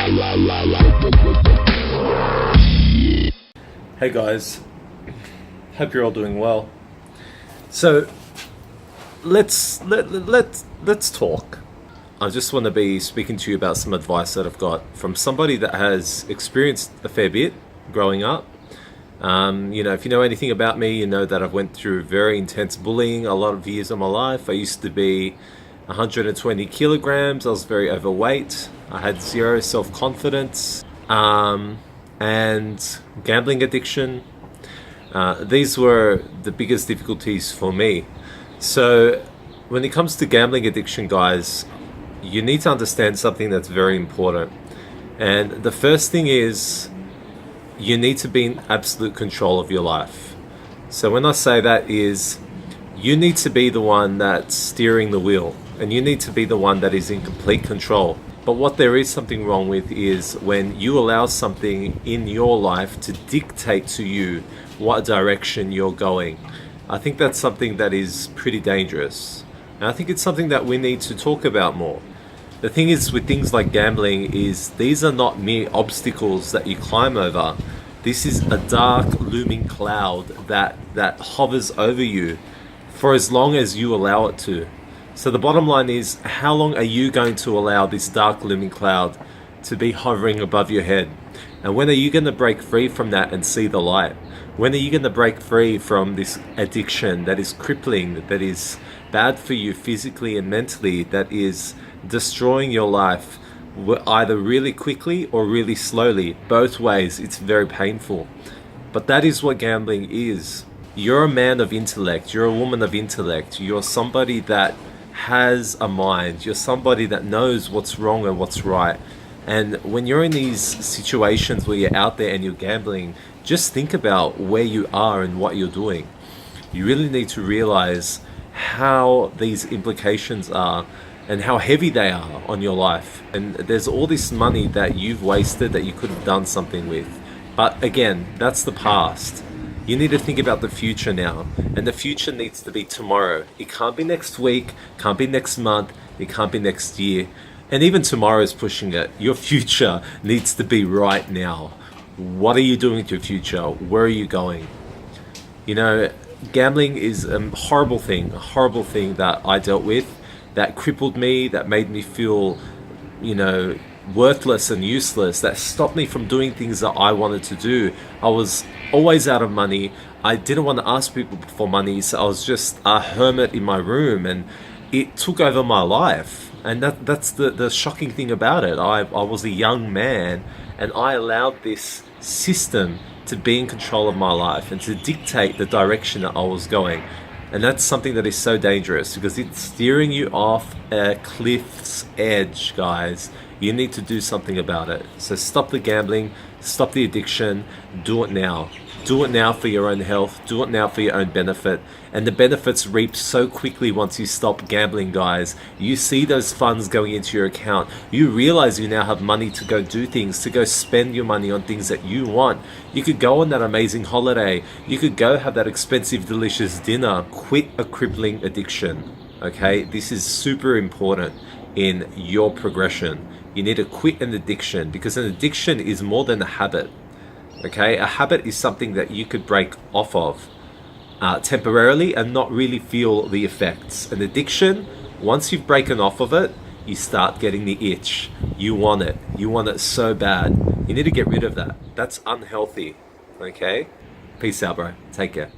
Hey guys, hope you're all doing well. So let's talk. I just want to be speaking to you about some advice that I've got from somebody that has experienced a fair bit growing up. If you know anything about me, you know that I've went through very intense bullying a lot of years of my life. I used to be 120 kilograms. I was very overweight. I had zero self-confidence, and gambling addiction. These were the biggest difficulties for me. So when it comes to gambling addiction, guys, you need to understand something that's very important. And the first thing is you need to be in absolute control of your life. So when I say that is you need to be the one that's steering the wheel, and you need to be the one that is in complete control. But what there is something wrong with is when you allow something in your life to dictate to you what direction you're going. I think that's something that is pretty dangerous. And I think it's something that we need to talk about more. The thing is with things like gambling is these are not mere obstacles that you climb over. This is a dark looming cloud that hovers over you for as long as you allow it to. So the bottom line is, how long are you going to allow this dark looming cloud to be hovering above your head? And when are you going to break free from that and see the light? When are you going to break free from this addiction that is crippling, that is bad for you physically and mentally, that is destroying your life either really quickly or really slowly? Both ways, it's very painful. But that is what gambling is. You're a man of intellect. You're a woman of intellect. You're somebody that has a mind. You're somebody that knows what's wrong and what's right. And when you're in these situations where you're out there and you're gambling, just think about where you are and what you're doing. You really need to realize how these implications are and how heavy they are on your life. And there's all this money that you've wasted that you could have done something with. But again, that's the past. You need to think about the future now, and the future needs to be tomorrow. It can't be next week, can't be next month, it can't be next year, and even tomorrow is pushing it. Your future needs to be right now. What are you doing with your future? Where are you going? You know, gambling is a horrible thing that I dealt with, that crippled me, that made me feel, worthless and useless, that stopped me from doing things that I wanted to do. I was always out of money. I didn't want to ask people for money, so I was just a hermit in my room, and it took over my life. And that's the shocking thing about it. I was a young man, and I allowed this system to be in control of my life and to dictate the direction that I was going. And that's something that is so dangerous because it's steering you off a cliff's edge, guys. You need to do something about it. So stop the gambling, stop the addiction, do it now. Do it now for your own health, do it now for your own benefit. And the benefits reap so quickly once you stop gambling, guys. You see those funds going into your account. You realize you now have money to go do things, to go spend your money on things that you want. You could go on that amazing holiday. You could go have that expensive, delicious dinner. Quit a crippling addiction, okay? This is super important in your progression. You need to quit an addiction because an addiction is more than a habit. Okay, a habit is something that you could break off of temporarily and not really feel the effects. An addiction, once you've broken off of it, you start getting the itch. You want it. You want it so bad. You need to get rid of that. That's unhealthy. Okay? Peace out, bro. Take care.